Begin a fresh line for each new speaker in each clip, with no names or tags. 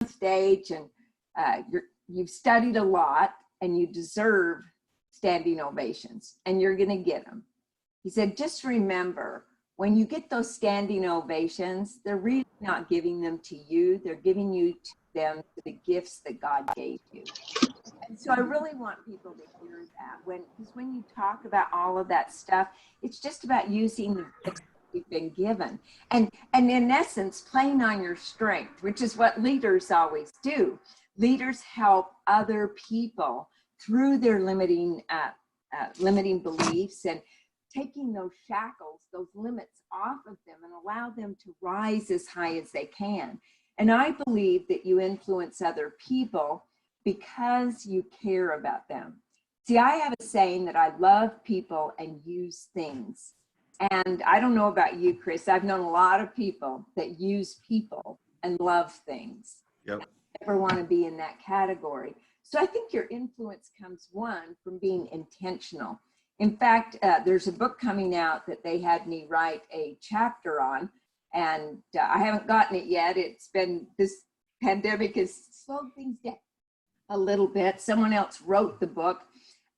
stage and you've studied a lot and you deserve standing ovations and you're going to get them. He said, just remember, when you get those standing ovations, they're really not giving them to you. They're giving you to them to the gifts that God gave you. And so I really want people to hear that because when you talk about all of that stuff, it's just about using the gifts you've been given. And in essence, playing on your strength, which is what leaders always do. Leaders help other people through their limiting beliefs and taking those shackles, those limits off of them and allow them to rise as high as they can. And I believe that you influence other people because you care about them. See, I have a saying that I love people and use things. And I don't know about you, Chris. I've known a lot of people that use people and love things.
Yep.
I never want to be in that category. So I think your influence comes, one, from being intentional. In fact, there's a book coming out that they had me write a chapter on, and I haven't gotten it yet. It's been, this pandemic has slowed things down a little bit. Someone else wrote the book,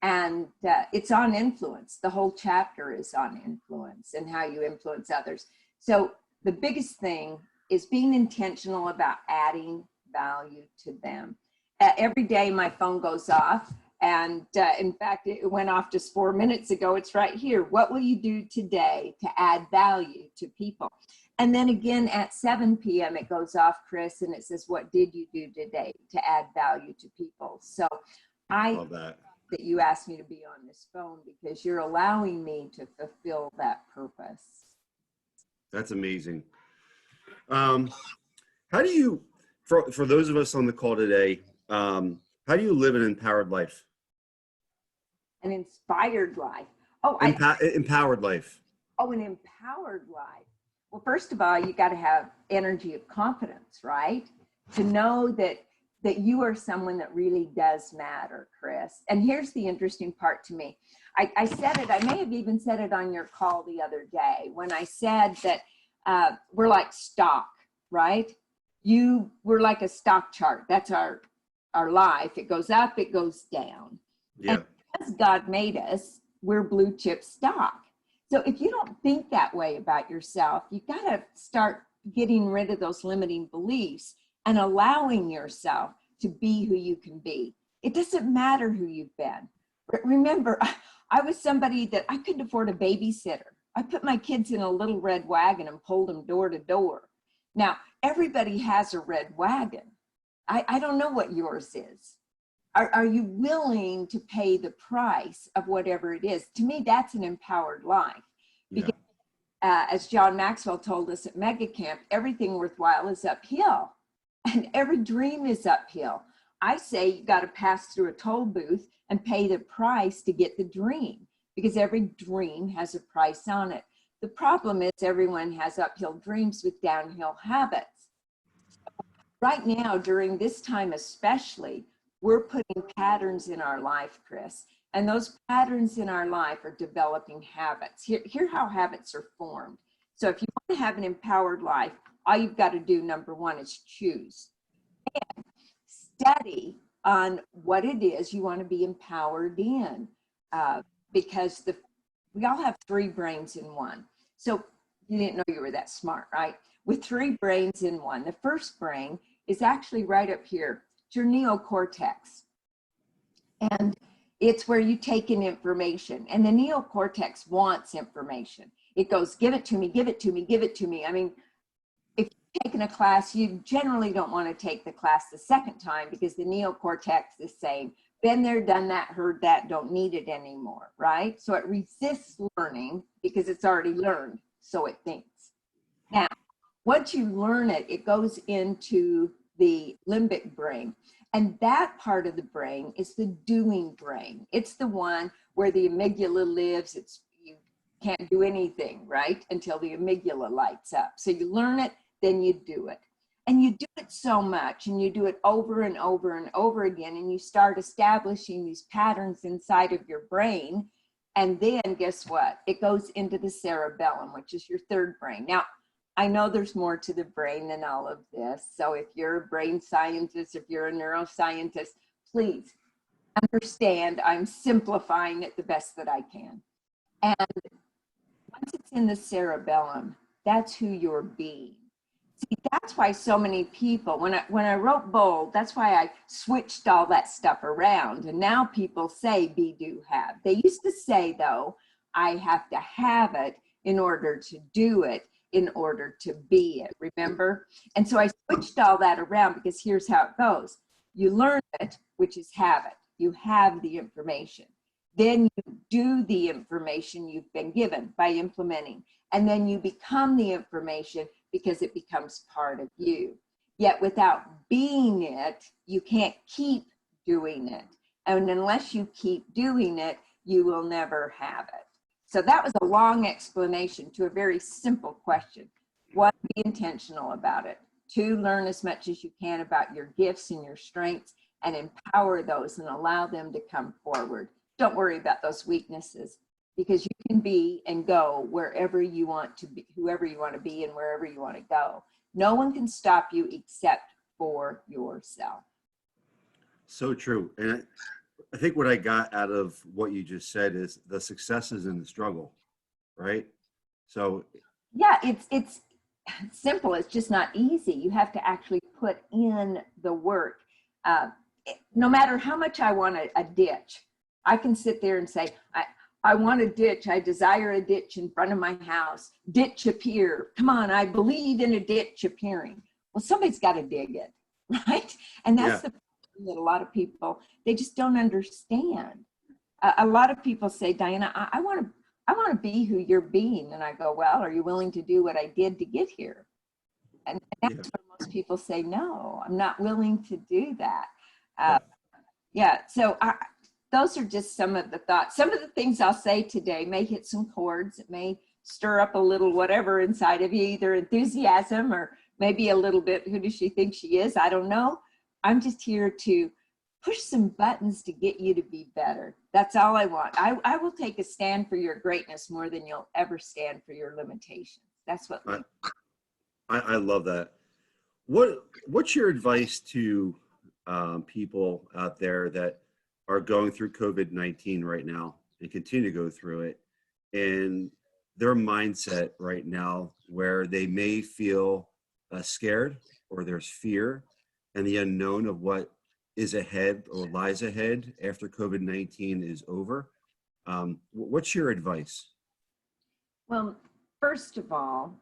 and it's on influence. The whole chapter is on influence and how you influence others. So the biggest thing is being intentional about adding value to them. Every day my phone goes off. And in fact, it went off just 4 minutes ago. It's right here. What will you do today to add value to people? And then again at 7 p.m. it goes off, Chris, and it says, what did you do today to add value to people? So I love that you asked me to be on this phone because you're allowing me to fulfill that purpose.
That's amazing. How do you, for those of us on the call today, how do you live an empowered life?
An inspired life. Oh,
empowered life.
Oh, an empowered life. Well, first of all, you got to have energy of confidence, right? To know that you are someone that really does matter, Chris. And here's the interesting part to me. I said it, I may have even said it on your call the other day when I said that we're like stock, right? We're like a stock chart. That's our life. It goes up, it goes down.
Yeah.
And because God made us, we're blue chip stock. So if you don't think that way about yourself, you got to start getting rid of those limiting beliefs and allowing yourself to be who you can be. It doesn't matter who you've been. Remember, I was somebody that I couldn't afford a babysitter. I put my kids in a little red wagon and pulled them door to door. Now, everybody has a red wagon. I don't know what yours is. Are you willing to pay the price of whatever it is? To me, that's an empowered life. Because as John Maxwell told us at Mega Camp, everything worthwhile is uphill and every dream is uphill. I say you got to pass through a toll booth and pay the price to get the dream because every dream has a price on it. The problem is everyone has uphill dreams with downhill habits. Right now, during this time especially, we're putting patterns in our life, Chris, and those patterns in our life are developing habits. Here how habits are formed. So if you want to have an empowered life, all you've got to do, number one, is choose. And study on what it is you want to be empowered in, because we all have 3 brains in one. So you didn't know you were that smart, right? With 3 brains in one. The first brain is actually right up here. It's your neocortex. And it's where you take in information. And the neocortex wants information. It goes, give it to me, give it to me, give it to me. I mean, if you're taking a class, you generally don't want to take the class the second time because the neocortex is saying, been there, done that, heard that, don't need it anymore, right? So it resists learning because it's already learned, so it thinks. Now, once you learn it, it goes into the limbic brain. And that part of the brain is the doing brain. It's the one where the amygdala lives. You can't do anything, right? Until the amygdala lights up. So you learn it, then you do it. And you do it so much, and you do it over and over and over again, and you start establishing these patterns inside of your brain. And then guess what? It goes into the cerebellum, which is your 3rd brain. Now, I know there's more to the brain than all of this. So if you're a brain scientist, if you're a neuroscientist, please understand I'm simplifying it the best that I can. And once it's in the cerebellum, that's who you're being. See, that's why so many people, when I wrote bold, that's why I switched all that stuff around. And now people say be, do, have. They used to say, though, I have to have it in order to do it, in order to be it, remember? And so I switched all that around because here's how it goes. You learn it, which is have it. You have the information. Then you do the information you've been given by implementing. And then you become the information because it becomes part of you. Yet without being it, you can't keep doing it. And unless you keep doing it, you will never have it. So that was a long explanation to a very simple question. One, be intentional about it. Two, learn as much as you can about your gifts and your strengths and empower those and allow them to come forward. Don't worry about those weaknesses because you can be and go wherever you want to be, whoever you want to be and wherever you want to go. No one can stop you except for yourself.
So true. And I think what I got out of what you just said is the success is in the struggle, right? So
yeah, it's simple. It's just not easy. You have to actually put in the work. No matter how much I want a ditch, I can sit there and say, I want a ditch. I desire a ditch in front of my house. Ditch appear. Come on, I believe in a ditch appearing. Well, somebody's got to dig it, right? And that's the problem that a lot of people, they just don't understand. A lot of people say, Dianna, I want to be who you're being. And I go, well, are you willing to do what I did to get here? And that's where most people say, no, I'm not willing to do that. So those are just some of the thoughts. Some of the things I'll say today may hit some chords. It may stir up a little whatever inside of you, either enthusiasm or maybe a little bit, who does she think she is? I don't know. I'm just here to push some buttons to get you to be better. That's all I want. I will take a stand for your greatness more than you'll ever stand for your limitations. That's what
I love that. What's your advice to people out there that are going through COVID-19 right now and continue to go through it, and their mindset right now where they may feel scared or there's fear and the unknown of what is ahead or lies ahead after COVID-19 is over? What's your advice?
Well, first of all,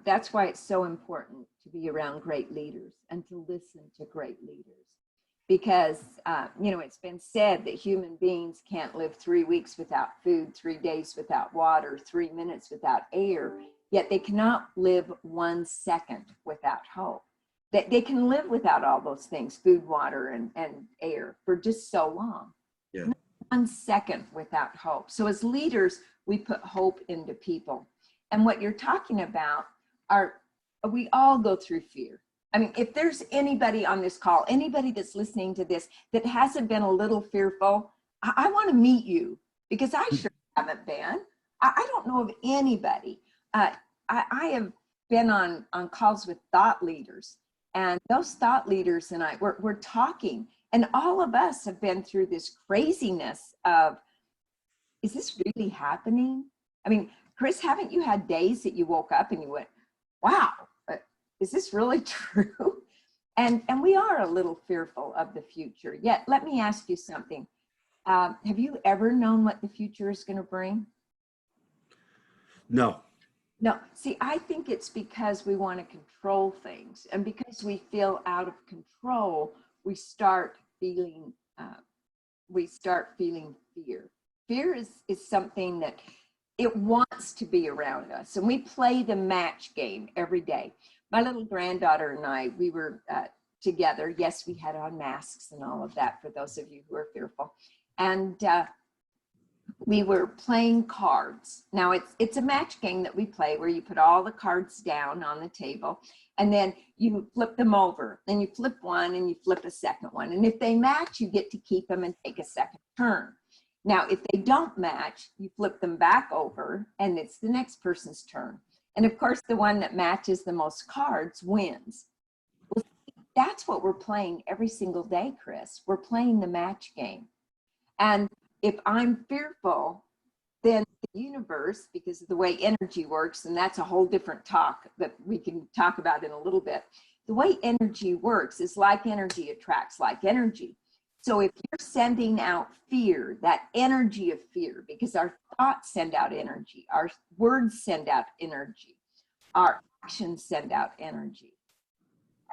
that's why it's so important to be around great leaders and to listen to great leaders. Because, it's been said that human beings can't live 3 weeks without food, 3 days without water, 3 minutes without air, yet they cannot live 1 second without hope. They can live without all those things, food, water, and air, for just so long.
Yeah.
Not 1 second without hope. So as leaders, we put hope into people. And what you're talking about we all go through fear. I mean, if there's anybody on this call, anybody that's listening to this that hasn't been a little fearful, I want to meet you because I sure haven't been. I don't know of anybody. I have been on calls with thought leaders, and those thought leaders and we're talking, and all of us have been through this craziness of, is this really happening? I mean, Chris, haven't you had days that you woke up and you went, wow, is this really true? And we are a little fearful of the future. Yet, let me ask you something. Have you ever known what the future is going to bring?
No.
No. See, I think it's because we want to control things. And because we feel out of control, we start feeling fear. Fear is something that it wants to be around us. And we play the match game every day. My little granddaughter and I, we were together. Yes, we had on masks and all of that for those of you who are fearful. And we were playing cards. Now it's a match game that we play where you put all the cards down on the table and then you flip them over. Then you flip one and you flip a second one. And if they match, you get to keep them and take a second turn. Now, if they don't match, you flip them back over and it's the next person's turn. And of course, the one that matches the most cards wins. Well, that's what we're playing every single day, Chris. We're playing the match game. And if I'm fearful, then the universe, because of the way energy works, and that's a whole different talk that we can talk about in a little bit. The way energy works is like energy attracts like energy. So if you're sending out fear, that energy of fear, because our thoughts send out energy, our words send out energy, our actions send out energy,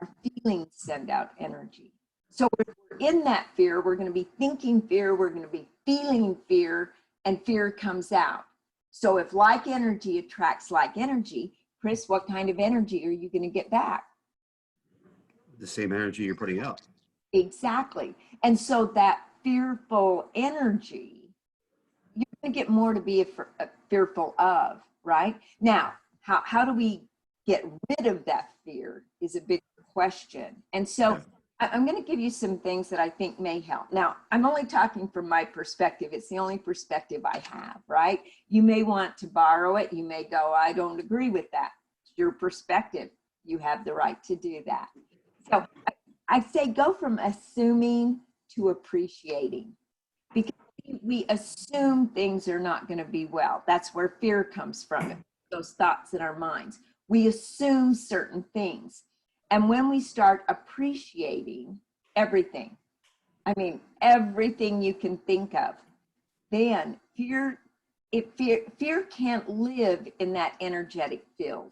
our feelings send out energy. So if we're in that fear, we're going to be thinking fear, we're going to be feeling fear, and fear comes out. So if like energy attracts like energy, Chris, what kind of energy are you going to get back?
The same energy you're putting out.
Exactly. And so that fearful energy, you're going to get more to be fearful of, right? Now, how do we get rid of that fear is a big question. And so I'm going to give you some things that I think may help. Now, I'm only talking from my perspective. It's the only perspective I have, right? You may want to borrow it. You may go, I don't agree with that. It's your perspective. You have the right to do that. So I'd say go from assuming to appreciating, because we assume things are not going to be well. That's where fear comes from, those thoughts in our minds. We assume certain things. And when we start appreciating everything, I mean, everything you can think of, then fear can't live in that energetic field.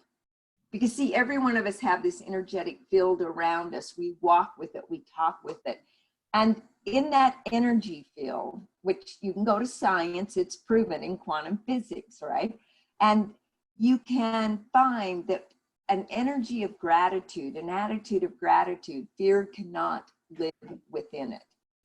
Because see, every one of us have this energetic field around us. We walk with it, we talk with it. And in that energy field, which you can go to science, it's proven in quantum physics, right? And you can find that an energy of gratitude, an attitude of gratitude, fear cannot live within it.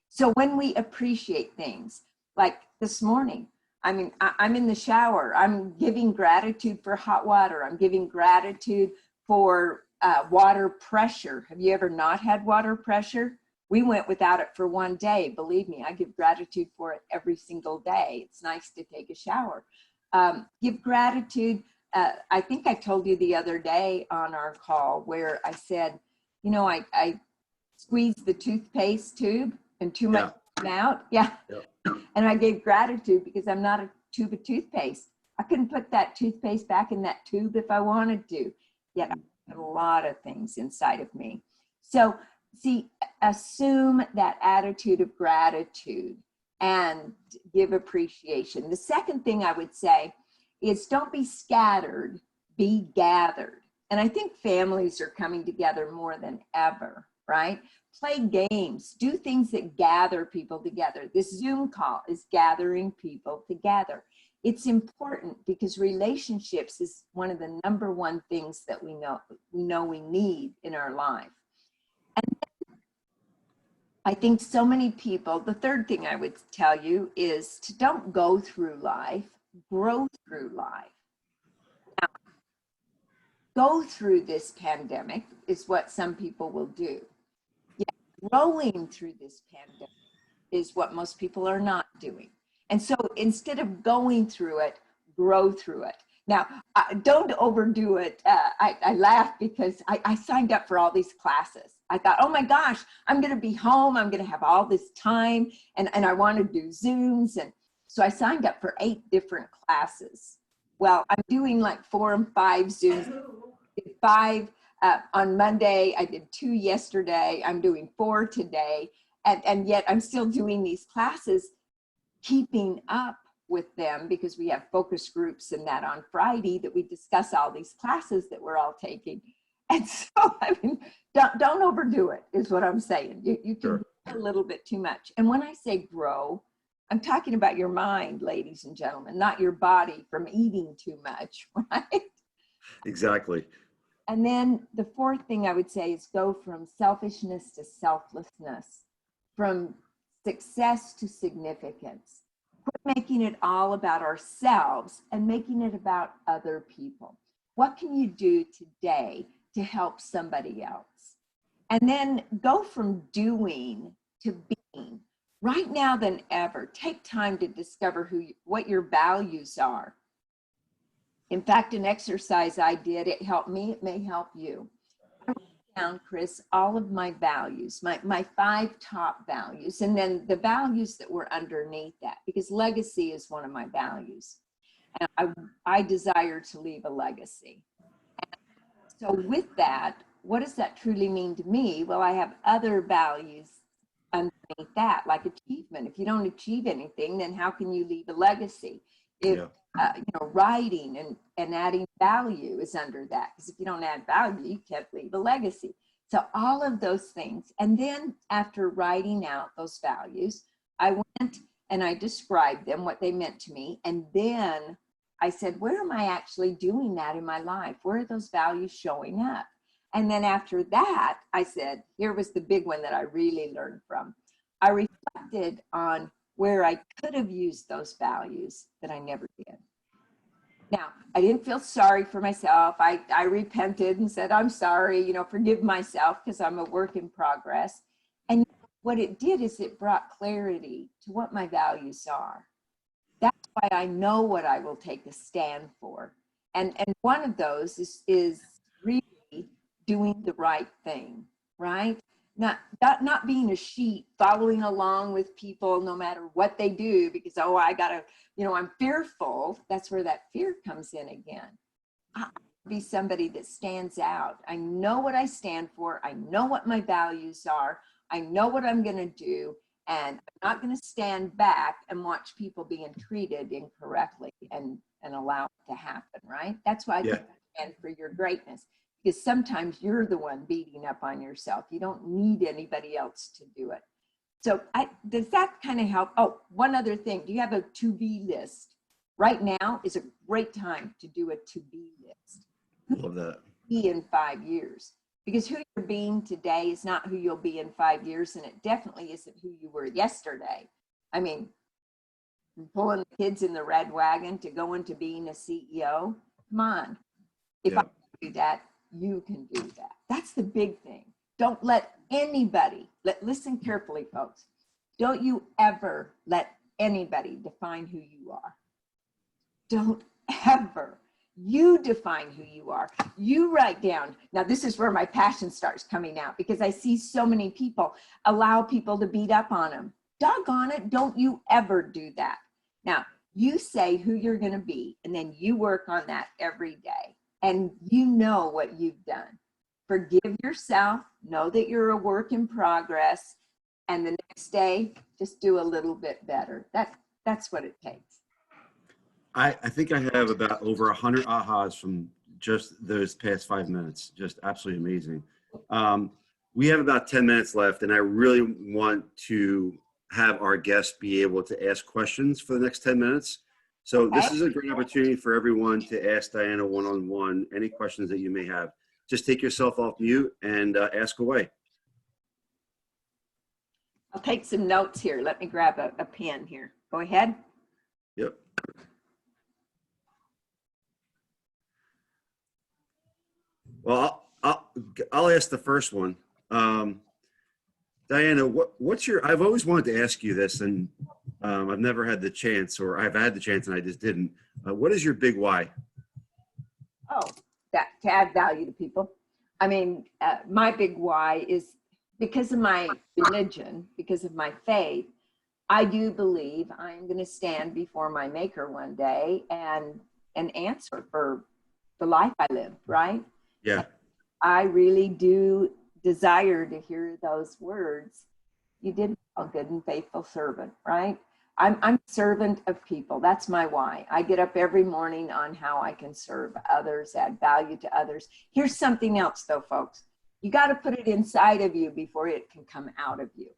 So when we appreciate things, like this morning, I mean, I'm in the shower. I'm giving gratitude for hot water. I'm giving gratitude for water pressure. Have you ever not had water pressure? We went without it for one day. Believe me, I give gratitude for it every single day. It's nice to take a shower. Give gratitude. I think I told you the other day on our call where I said, you know, I squeezed the toothpaste tube and too much out. Yeah. And I gave gratitude because I'm not a tube of toothpaste. I couldn't put that toothpaste back in that tube if I wanted to. Yet I have a lot of things inside of me. So see, assume that attitude of gratitude and give appreciation. The second thing I would say is don't be scattered, be gathered. And I think families are coming together more than ever, right? Play games, do things that gather people together. This Zoom call is gathering people together. It's important because relationships is one of the number one things that we know we need in our life. And I think so many people, the third thing I would tell you is to don't go through life, grow through life. Now, go through this pandemic is what some people will do. Growing through this pandemic is what most people are not doing. And so instead of going through it, grow through it. Now, don't overdo it. I laugh because I signed up for all these classes. I thought, oh my gosh, I'm going to be home. I'm going to have all this time and I want to do Zooms. And so I signed up for 8 different classes. Well, I'm doing like 4 and 5 Zooms, 5 on Monday, I did 2 yesterday, I'm doing 4 today, and yet I'm still doing these classes, keeping up with them because we have focus groups and that on Friday that we discuss all these classes that we're all taking. And so, I mean, don't overdo it is what I'm saying. You can do a little bit too much. And when I say grow, I'm talking about your mind, ladies and gentlemen, not your body from eating too much, right?
Exactly.
And then the fourth thing I would say is go from selfishness to selflessness, from success to significance. Quit making it all about ourselves and making it about other people. What can you do today to help somebody else? And then go from doing to being. Right now than ever, take time to discover what your values are. In fact, an exercise I did, it helped me, it may help you. I wrote down, Chris, all of my values, my 5 top values, and then the values that were underneath that, because legacy is one of my values. And I desire to leave a legacy. So with that, what does that truly mean to me? Well, I have other values underneath that, like achievement. If you don't achieve anything, then how can you leave a legacy? If writing and adding value is under that, because if you don't add value, you can't leave a legacy. So all of those things. And then after writing out those values, I went and I described them, what they meant to me. And then I said, where am I actually doing that in my life? Where are those values showing up? And then after that, I said, here was the big one that I really learned from. I reflected on where I could have used those values that I never did. Now, I didn't feel sorry for myself. I repented and said, I'm sorry, forgive myself, because I'm a work in progress. And what it did is it brought clarity to what my values are. That's why I know what I will take a stand for. And one of those is really doing the right thing, right? Not being a sheep, following along with people no matter what they do, because, I gotta, I'm fearful. That's where that fear comes in again. I be somebody that stands out. I know what I stand for. I know what my values are. I know what I'm gonna do. And I'm not going to stand back and watch people being treated incorrectly and allow it to happen, right? That's why I stand for your greatness, because sometimes you're the one beating up on yourself. You don't need anybody else to do it. So does that kind of help? Oh, one other thing. Do you have a to-be list? Right now is a great time to do a to-be list.
Love that.
Be in 5 years. Because who you're being today is not who you'll be in 5 years, and it definitely isn't who you were yesterday. I mean, pulling the kids in the red wagon to go into being a CEO, come on. If I can do that, you can do that. That's the big thing. Don't let anybody, listen carefully, folks. Don't you ever let anybody define who you are. Don't ever. You define who you are. You write down. Now, this is where my passion starts coming out, because I see so many people allow people to beat up on them. Doggone it, don't you ever do that. Now, you say who you're going to be, and then you work on that every day. And you know what you've done. Forgive yourself. Know that you're a work in progress. And the next day, just do a little bit better. That's what it takes.
I think I have about over 100 ahas from just those past 5 minutes. Just absolutely amazing. We have about 10 minutes left, and I really want to have our guests be able to ask questions for the next 10 minutes. So this is a great opportunity for everyone to ask Dianna one-on-one any questions that you may have. Just take yourself off mute and ask away.
I'll take some notes here. Let me grab a pen here. Go ahead.
Yep. Well, I'll ask the first one. Dianna, what's your, I've always wanted to ask you this, and I've never had the chance, or I've had the chance and I just didn't. What is your big why?
Oh, that to add value to people. I mean, my big why is because of my religion, because of my faith. I do believe I'm going to stand before my maker one day and answer for the life I lived, right?
Yeah.
I really do desire to hear those words. You did a good and faithful servant, right? I'm a servant of people. That's my why. I get up every morning on how I can serve others, add value to others. Here's something else though, folks. You got to put it inside of you before it can come out of you.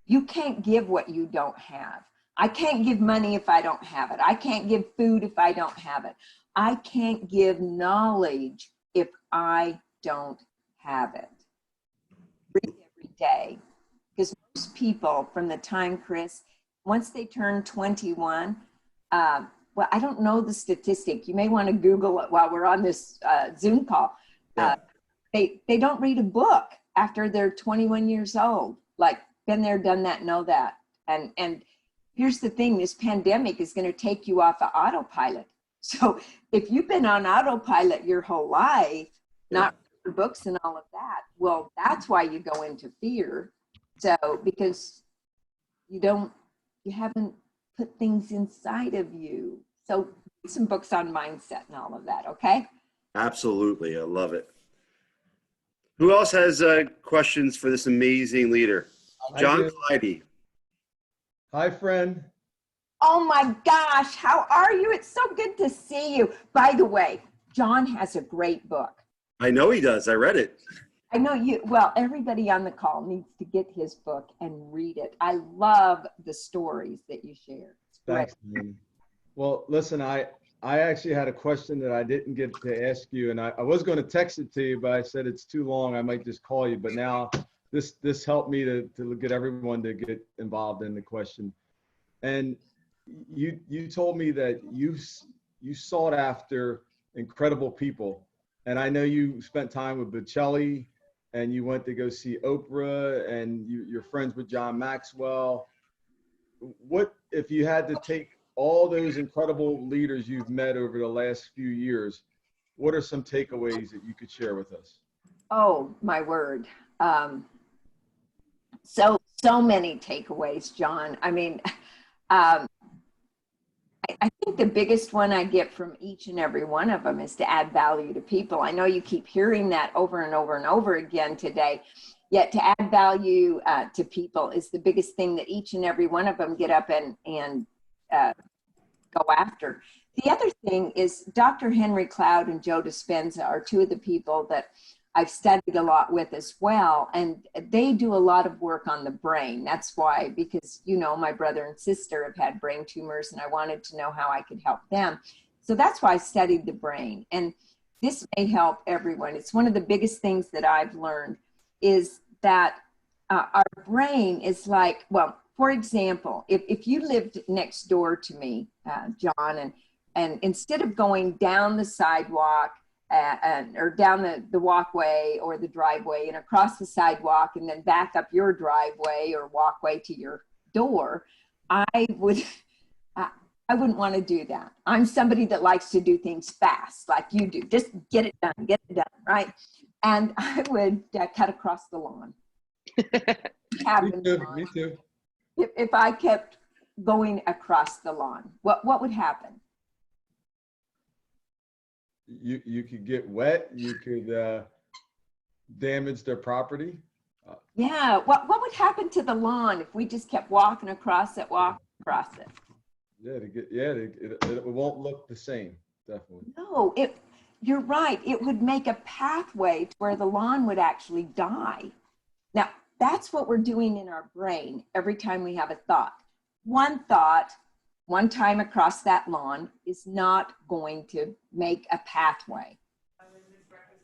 You can't give what you don't have. I can't give money if I don't have it. I can't give food if I don't have it. I can't give knowledge if I don't have it. Read every day. Because most people from the time, Chris, once they turn 21, well, I don't know the statistic. You may want to Google it while we're on this Zoom call. They don't read a book after they're 21 years old. Like, been there, done that, know that. And here's the thing, this pandemic is going to take you off of autopilot. So if you've been on autopilot your whole life, not reading books and all of that, well, that's why you go into fear. So because you haven't put things inside of you. So some books on mindset and all of that, okay?
Absolutely. I love it. Who else has questions for this amazing leader? John Clidy.
Hi, friend.
Oh my gosh, how are you? It's so good to see you. By the way, John has a great book.
I know he does. I read it.
I know you, well, everybody on the call needs to get his book and read it. I love the stories that you share.
Thanks, man. Well, listen, I actually had a question that I didn't get to ask you, and I was going to text it to you, but I said it's too long. I might just call you. But now this helped me to get everyone to get involved in the question. And you told me that you sought after incredible people, and I know you spent time with Bocelli, and you went to go see Oprah, and you're friends with John Maxwell. What if you had to take all those incredible leaders you've met over the last few years, what are some takeaways that you could share with us?
Oh, my word. So many takeaways, John. I mean, I think the biggest one I get from each and every one of them is to add value to people. I know you keep hearing that over and over and over again today, yet to add value to people is the biggest thing that each and every one of them get up and go after. The other thing is Dr. Henry Cloud and Joe Dispenza are two of the people that I've studied a lot with as well. And they do a lot of work on the brain. That's why, because, you know, my brother and sister have had brain tumors and I wanted to know how I could help them. So that's why I studied the brain. And this may help everyone. It's one of the biggest things that I've learned is that our brain is like, well, for example, if you lived next door to me, John, and instead of going down the sidewalk or down the walkway or the driveway and across the sidewalk and then back up your driveway or walkway to your door, I wouldn't want to do that. I'm somebody that likes to do things fast, like you do. Just get it done, right? And I would cut across the lawn.
Me too.
If I kept going across the lawn, what would happen?
You could get wet. You could damage their property.
Yeah. What would happen to the lawn if we just kept walking across it?
Yeah, it won't look the same. Definitely.
No, you're right. It would make a pathway to where the lawn would actually die. Now, that's what we're doing in our brain every time we have a thought. One thought, one time across that lawn is not going to make a pathway.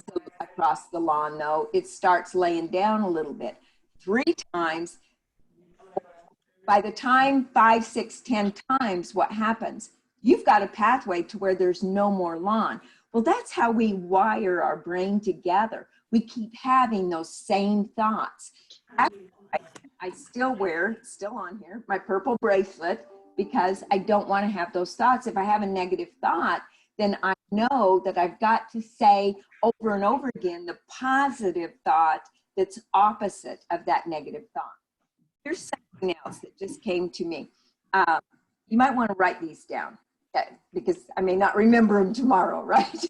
So across the lawn, though, it starts laying down a little bit. 3 times, by the time 5, 6, 10 times, what happens? You've got a pathway to where there's no more lawn. Well, that's how we wire our brain together. We keep having those same thoughts. I still still on here, my purple bracelet, because I don't want to have those thoughts. If I have a negative thought, then I know that I've got to say over and over again the positive thought that's opposite of that negative thought. Here's something else that just came to me. You might want to write these down because I may not remember them tomorrow, right?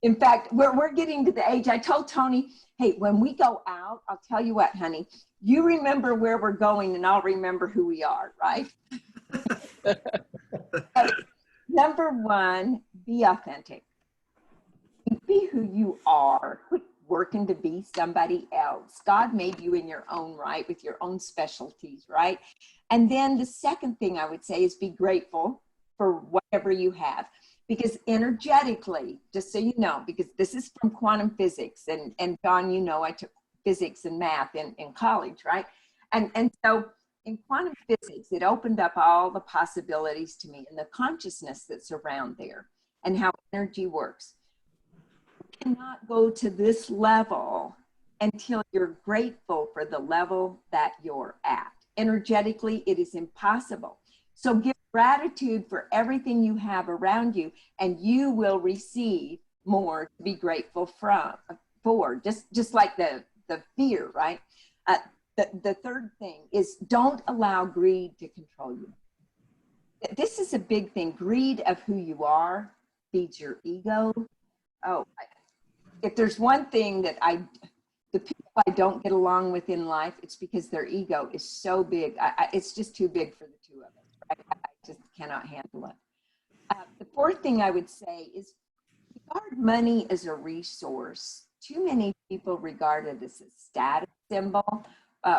In fact, we're getting to the age, I told Tony, hey, when we go out, I'll tell you what, honey, you remember where we're going and I'll remember who we are, right? Number 1, be authentic. Be who you are. Quit working to be somebody else. God made you in your own right with your own specialties, right? And then the second thing I would say is be grateful for whatever you have. Because energetically, just so you know, because this is from quantum physics, and John, you know, I took physics and math in college, right? And so in quantum physics, it opened up all the possibilities to me and the consciousness that's around there and how energy works. You cannot go to this level until you're grateful for the level that you're at. Energetically, it is impossible. So give gratitude for everything you have around you, and you will receive more to be grateful for. Just like the fear, right? The third thing is don't allow greed to control you. This is a big thing. Greed of who you are feeds your ego. Oh, if there's one thing that the people I don't get along with in life, it's because their ego is so big. It's just too big for the two of us. Right? I just cannot handle it. The fourth thing I would say is regard money as a resource. Too many people regard it as a status symbol,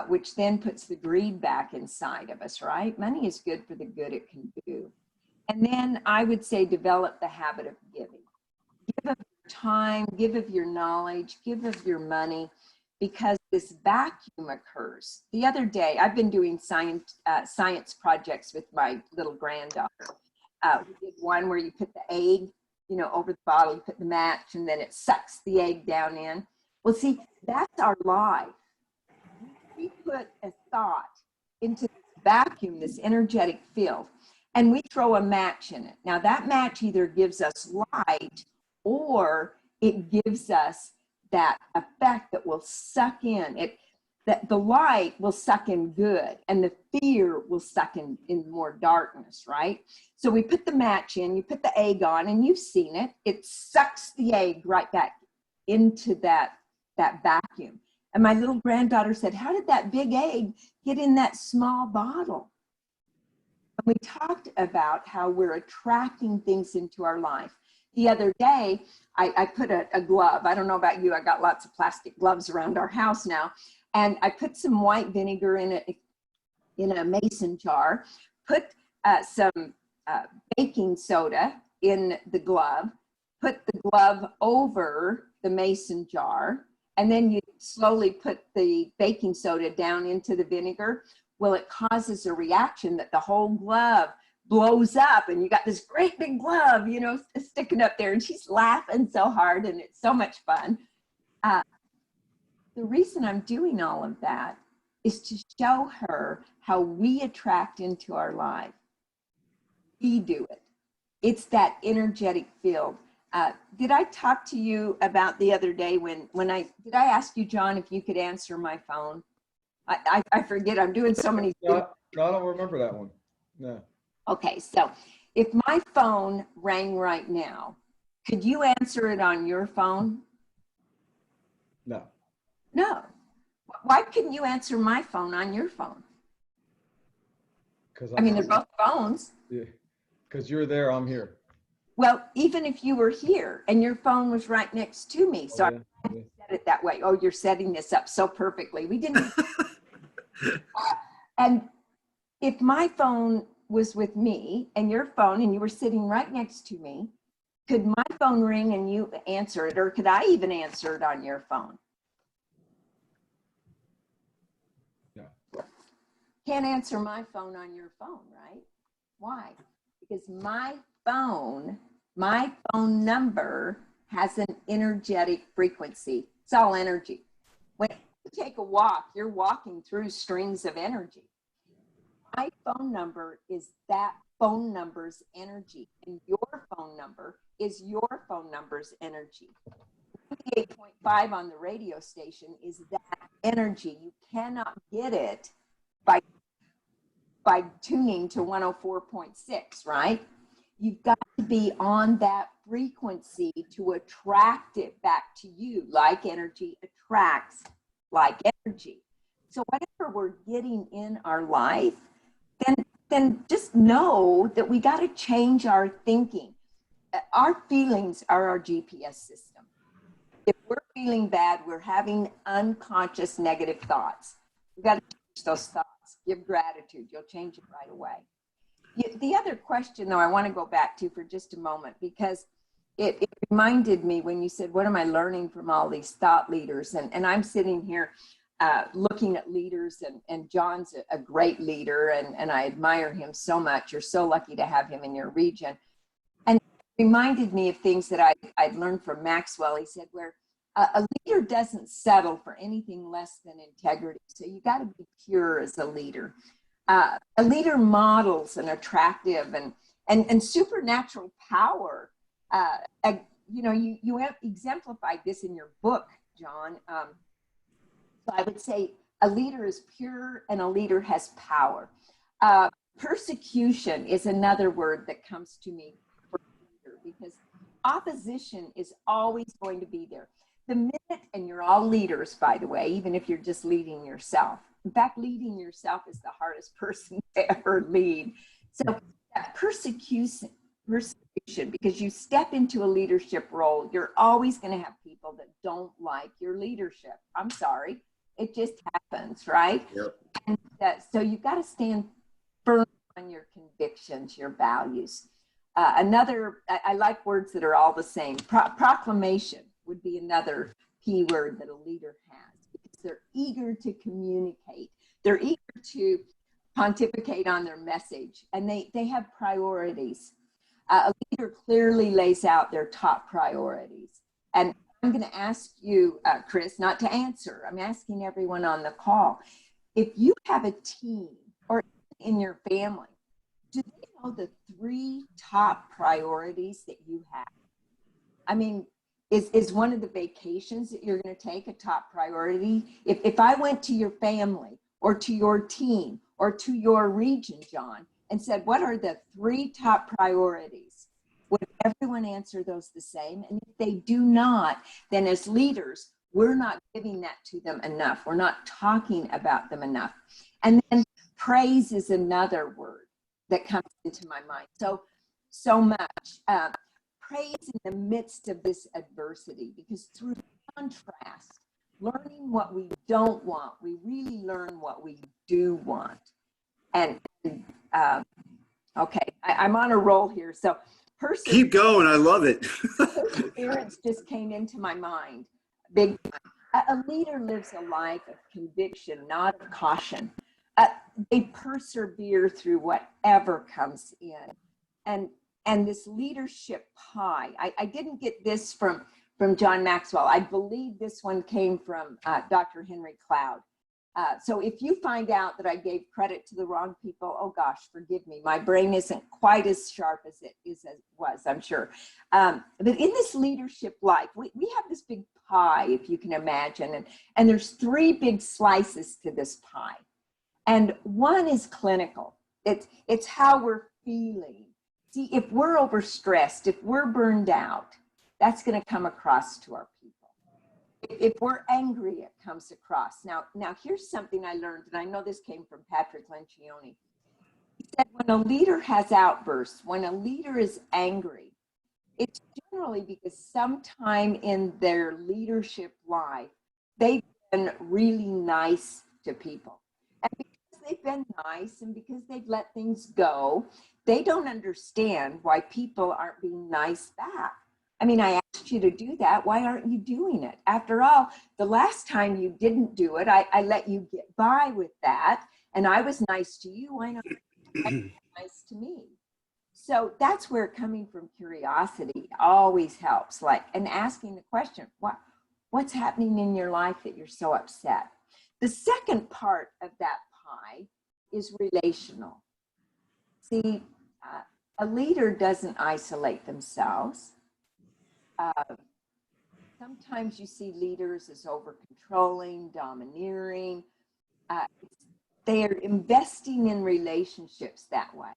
which then puts the greed back inside of us, right? Money is good for the good it can do. And then I would say develop the habit of giving. Give of your time, give of your knowledge, give of your money, because this vacuum occurs. The other day, I've been doing science projects with my little granddaughter. We did one where you put the egg, over the bottle, you put the match, and then it sucks the egg down in. Well, see, that's our life. We put a thought into this vacuum, this energetic field, and we throw a match in it. Now, that match either gives us light or it gives us that effect that will suck in. That the light will suck in good, and the fear will suck in more darkness, right? So we put the match in, you put the egg on, and you've seen it. It sucks the egg right back into that vacuum. And my little granddaughter said, how did that big egg get in that small bottle? And we talked about how we're attracting things into our life. The other day, I put a glove. I don't know about you. I got lots of plastic gloves around our house now. And I put some white vinegar in a mason jar, put some baking soda in the glove, put the glove over the mason jar, and then you slowly put the baking soda down into the vinegar. Well, it causes a reaction that the whole glove blows up, and you got this great big glove, sticking up there, and she's laughing so hard, and it's so much fun. The reason I'm doing all of that is to show her how we attract into our life. We do it. It's that energetic field. Did I talk to you about the other day did I ask you, John, if you could answer my phone? I forget, I'm doing so many things.
No, I don't remember that one. No.
Okay, so if my phone rang right now, could you answer it on your phone?
No.
No. Why couldn't you answer my phone on your phone?
Because
they're both phones.
Yeah. Because you're there, I'm here.
Well, even if you were here and your phone was right next to me, so
Yeah.
I said it that way. Oh, you're setting this up so perfectly. We didn't. And if my phone was with me and your phone and you were sitting right next to me, could my phone ring and you answer it, or could I even answer it on your phone?
No.
Can't answer my phone on your phone, right? Why? Because my phone number has an energetic frequency. It's all energy. When you take a walk, you're walking through strings of energy. My phone number is that phone number's energy, and your phone number is your phone number's energy. 98.5 on the radio station is that energy. You cannot get it by tuning to 104.6, right? You've got to be on that frequency to attract it back to you. Like energy attracts like energy. So whatever we're getting in our life, then just know that we got to change our thinking. Our feelings are our GPS system. If we're feeling bad, we're having unconscious negative thoughts. We got to change those thoughts. Give gratitude. You'll change it right away. The other question, though, I want to go back to for just a moment, because it reminded me when you said, what am I learning from all these thought leaders? And I'm sitting here looking at leaders, and John's a great leader, and I admire him so much. You're so lucky to have him in your region. And it reminded me of things that I'd learned from Maxwell. He said, where a leader doesn't settle for anything less than integrity. So you got to be pure as a leader. A leader models an attractive and supernatural power. You know, you have exemplified this in your book, John. So I would say a leader is pure and a leader has power. Persecution is another word that comes to me for a leader, because opposition is always going to be there. The minute, and you're all leaders, by the way, even if you're just leading yourself. In fact, leading yourself is the hardest person to ever lead. So that persecution, because you step into a leadership role, you're always going to have people that don't like your leadership. I'm sorry. It just happens, right?
Yep.
And so you've got to stand firm on your convictions, your values. I like words that are all the same. Proclamation would be another key word that a leader has, because they're eager to communicate. They're eager to pontificate on their message, and they have priorities. A leader clearly lays out their top priorities. And I'm going to ask you, Chris, not to answer. I'm asking everyone on the call. If you have a team or in your family, do they know the 3 top priorities that you have? I mean, is one of the vacations that you're going to take a top priority? If I went to your family or to your team or to your region, John, and said, what are the 3 top priorities? Would everyone answer those the same? And if they do not, then as leaders, we're not giving that to them enough. We're not talking about them enough. And then praise is another word that comes into my mind. So much. Praise in the midst of this adversity, because through contrast, learning what we don't want, we really learn what we do want. And okay, I'm on a roll here. So
keep going. I love it.
perseverance just came into my mind. Big time. A leader lives a life of conviction, not of caution. They persevere through whatever comes in. And this leadership pie, I didn't get this from John Maxwell. I believe this one came from Dr. Henry Cloud. So if you find out that I gave credit to the wrong people, oh gosh, forgive me. My brain isn't quite as sharp as it was, I'm sure. But in this leadership life, we have this big pie, if you can imagine, and there's 3 big slices to this pie. And one is clinical. It's how we're feeling. See, if we're overstressed, if we're burned out, that's going to come across to our people. If we're angry, it comes across. Now here's something I learned, and I know this came from Patrick Lencioni. He said when a leader has outbursts, when a leader is angry, it's generally because sometime in their leadership life, they've been really nice to people. And because they've been nice and because they've let things go, they don't understand why people aren't being nice back. I mean, I asked you to do that. Why aren't you doing it? After all, the last time you didn't do it, I let you get by with that. And I was nice to you. Why not be nice to me? So that's where coming from curiosity always helps. And asking the question, what's happening in your life that you're so upset? The second part of that pie is relational. See, a leader doesn't isolate themselves. Sometimes you see leaders as over-controlling, domineering. They are investing in relationships that way.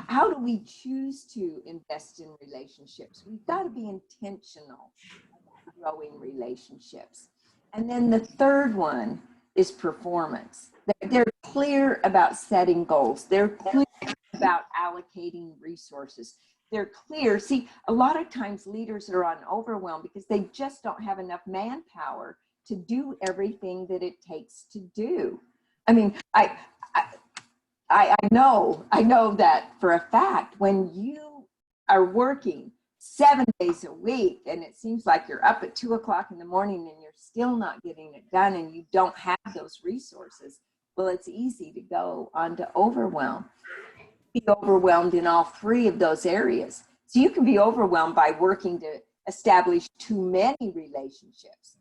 How do we choose to invest in relationships? We've got to be intentional about growing relationships. And then the third one is performance. They're clear about setting goals. They're clear about allocating resources. They're clear. See, a lot of times leaders are on overwhelm because they just don't have enough manpower to do everything that it takes to do. I mean, I know that for a fact. When you are working 7 days a week and it seems like you're up at 2 o'clock in the morning and you're still not getting it done and you don't have those resources, well, it's easy to go on to overwhelm. Be overwhelmed in all 3 of those areas. So you can be overwhelmed by working to establish too many relationships.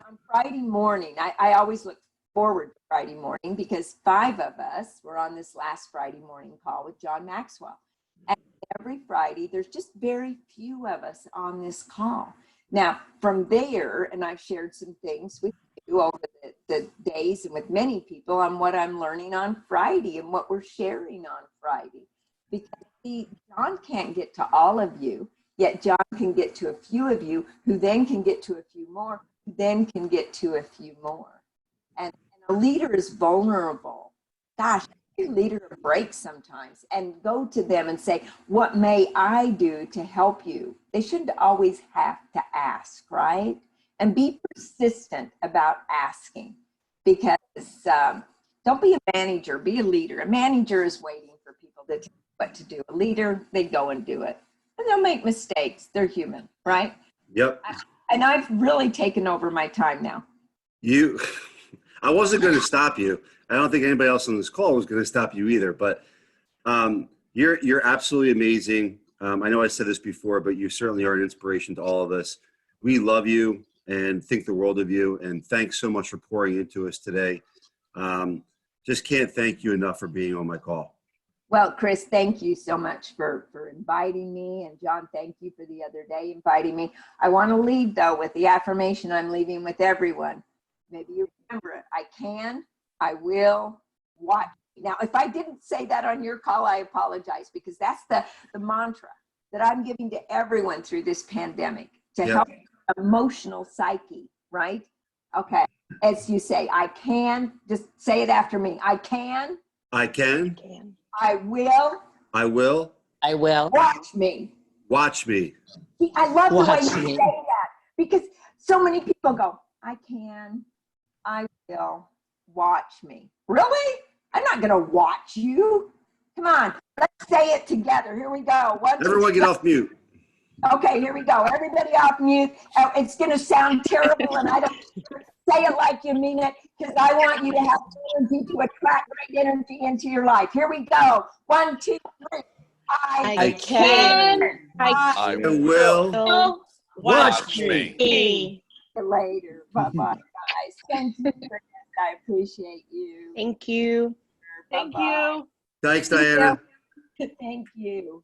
On Friday morning, I always look forward to Friday morning because 5 of us were on this last Friday morning call with John Maxwell. And every Friday, there's just very few of us on this call. Now, from there, and I've shared some things with you over the days and with many people on what I'm learning on Friday and what we're sharing on Friday. Because John can't get to all of you, yet John can get to a few of you, who then can get to a few more, who then can get to a few more. And a leader is vulnerable. Gosh, give a leader a break sometimes and go to them and say, what may I do to help you? They shouldn't always have to ask, right? And be persistent about asking, because don't be a manager, be a leader. A manager is waiting for people to tell you what to do. A leader, they go and do it. And they'll make mistakes. They're human, right?
Yep.
And I've really taken over my time now.
I wasn't going to stop you. I don't think anybody else on this call was going to stop you either, but you're absolutely amazing. I know I said this before, but you certainly are an inspiration to all of us. We love you and think the world of you. And thanks so much for pouring into us today. Just can't thank you enough for being on my call.
Well, Chris, thank you so much for inviting me. And John, thank you for the other day inviting me. I want to leave, though, with the affirmation I'm leaving with everyone. Maybe you remember it. I can, I will, watch. Now, if I didn't say that on your call, I apologize, because that's the mantra that I'm giving to everyone through this pandemic to help emotional psyche, right? Okay. As you say, I can, just say it after me. I can.
I can.
I will.
I will.
I will.
Watch me.
Watch me.
See, I love the way
Watch
you
me.
say that, because so many people go, I can, I will, watch me. Really? I'm not going to watch you. Come on, let's say it together. Here we go.
Everyone get off mute.
Okay, here we go. Everybody off mute. It's going to sound terrible, and I don't say it like you mean it, because I want you to have energy to attract great energy into your life. Here we go. 1, 2, 3.
I can.
I
will.
watch me.
See you later. Bye-bye, guys. Thank you, Chris. I appreciate you.
Thank you.
Bye-bye.
Thanks, Diana.
Thank you.